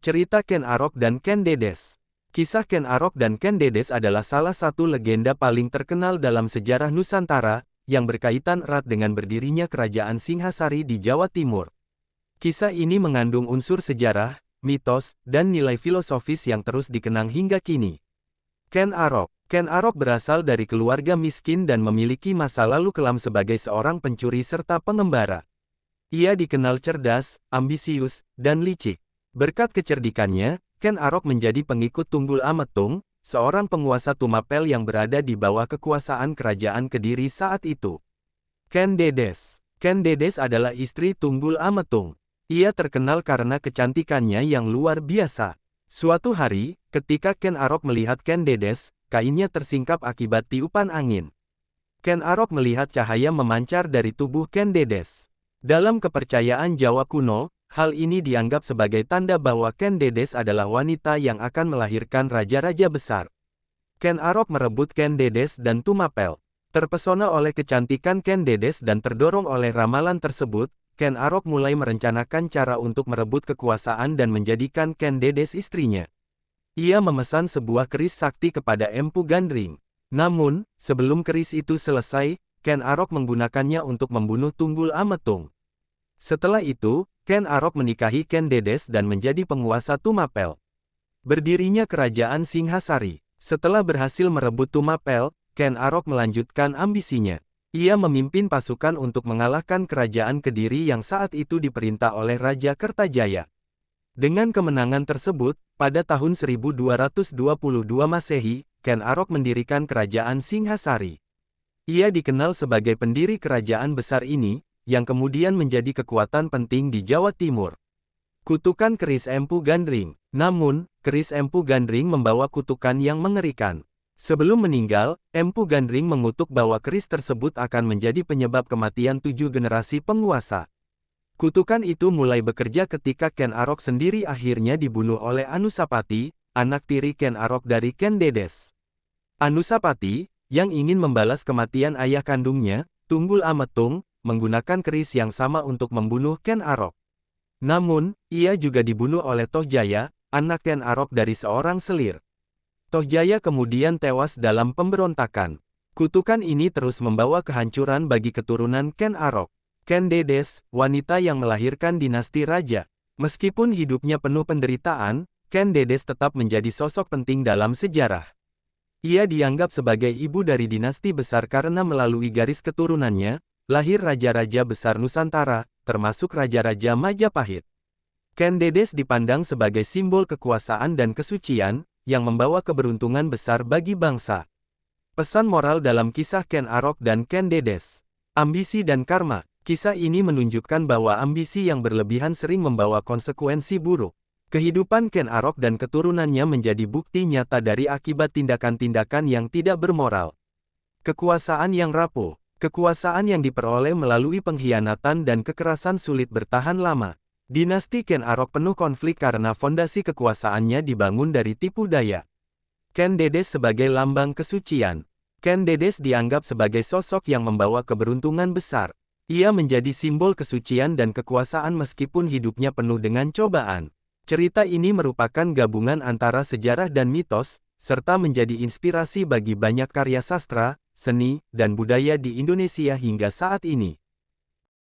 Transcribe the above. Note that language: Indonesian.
Cerita Ken Arok dan Ken Dedes. Kisah Ken Arok dan Ken Dedes adalah salah satu legenda paling terkenal dalam sejarah Nusantara, yang berkaitan erat dengan berdirinya Kerajaan Singhasari di Jawa Timur. Kisah ini mengandung unsur sejarah, mitos, dan nilai filosofis yang terus dikenang hingga kini. Ken Arok. Ken Arok berasal dari keluarga miskin dan memiliki masa lalu kelam sebagai seorang pencuri serta pengembara. Ia dikenal cerdas, ambisius, dan licik. Berkat kecerdikannya, Ken Arok menjadi pengikut Tunggul Ametung, seorang penguasa Tumapel yang berada di bawah kekuasaan Kerajaan Kediri saat itu. Ken Dedes. Ken Dedes adalah istri Tunggul Ametung. Ia terkenal karena kecantikannya yang luar biasa. Suatu hari, ketika Ken Arok melihat Ken Dedes, kainnya tersingkap akibat tiupan angin. Ken Arok melihat cahaya memancar dari tubuh Ken Dedes. Dalam kepercayaan Jawa kuno, hal ini dianggap sebagai tanda bahwa Ken Dedes adalah wanita yang akan melahirkan raja-raja besar. Ken Arok merebut Ken Dedes dan Tumapel. Terpesona oleh kecantikan Ken Dedes dan terdorong oleh ramalan tersebut, Ken Arok mulai merencanakan cara untuk merebut kekuasaan dan menjadikan Ken Dedes istrinya. Ia memesan sebuah keris sakti kepada Empu Gandring. Namun, sebelum keris itu selesai, Ken Arok menggunakannya untuk membunuh Tunggul Ametung. Setelah itu, Ken Arok menikahi Ken Dedes dan menjadi penguasa Tumapel. Berdirinya Kerajaan Singhasari. Setelah berhasil merebut Tumapel, Ken Arok melanjutkan ambisinya. Ia memimpin pasukan untuk mengalahkan Kerajaan Kediri yang saat itu diperintah oleh Raja Kertajaya. Dengan kemenangan tersebut, pada tahun 1222 Masehi, Ken Arok mendirikan Kerajaan Singhasari. Ia dikenal sebagai pendiri kerajaan besar ini, yang kemudian menjadi kekuatan penting di Jawa Timur. Kutukan keris Empu Gandring. Namun, keris Empu Gandring membawa kutukan yang mengerikan. Sebelum meninggal, Empu Gandring mengutuk bahwa keris tersebut akan menjadi penyebab kematian 7 generasi penguasa. Kutukan itu mulai bekerja ketika Ken Arok sendiri akhirnya dibunuh oleh Anusapati, anak tiri Ken Arok dari Ken Dedes. Anusapati, yang ingin membalas kematian ayah kandungnya, Tunggul Ametung, menggunakan keris yang sama untuk membunuh Ken Arok. Namun, ia juga dibunuh oleh Tohjaya, anak Ken Arok dari seorang selir. Tohjaya kemudian tewas dalam pemberontakan. Kutukan ini terus membawa kehancuran bagi keturunan Ken Arok. Ken Dedes, wanita yang melahirkan dinasti raja. Meskipun hidupnya penuh penderitaan, Ken Dedes tetap menjadi sosok penting dalam sejarah. Ia dianggap sebagai ibu dari dinasti besar karena melalui garis keturunannya, lahir raja-raja besar Nusantara, termasuk Raja-Raja Majapahit. Ken Dedes dipandang sebagai simbol kekuasaan dan kesucian, yang membawa keberuntungan besar bagi bangsa. Pesan moral dalam kisah Ken Arok dan Ken Dedes. Ambisi dan karma. Kisah ini menunjukkan bahwa ambisi yang berlebihan sering membawa konsekuensi buruk. Kehidupan Ken Arok dan keturunannya menjadi bukti nyata dari akibat tindakan-tindakan yang tidak bermoral. Kekuasaan yang rapuh. Kekuasaan yang diperoleh melalui pengkhianatan dan kekerasan sulit bertahan lama. Dinasti Ken Arok penuh konflik karena fondasi kekuasaannya dibangun dari tipu daya. Ken Dedes sebagai lambang kesucian. Ken Dedes dianggap sebagai sosok yang membawa keberuntungan besar. Ia menjadi simbol kesucian dan kekuasaan meskipun hidupnya penuh dengan cobaan. Cerita ini merupakan gabungan antara sejarah dan mitos, serta menjadi inspirasi bagi banyak karya sastra, seni, dan budaya di Indonesia hingga saat ini.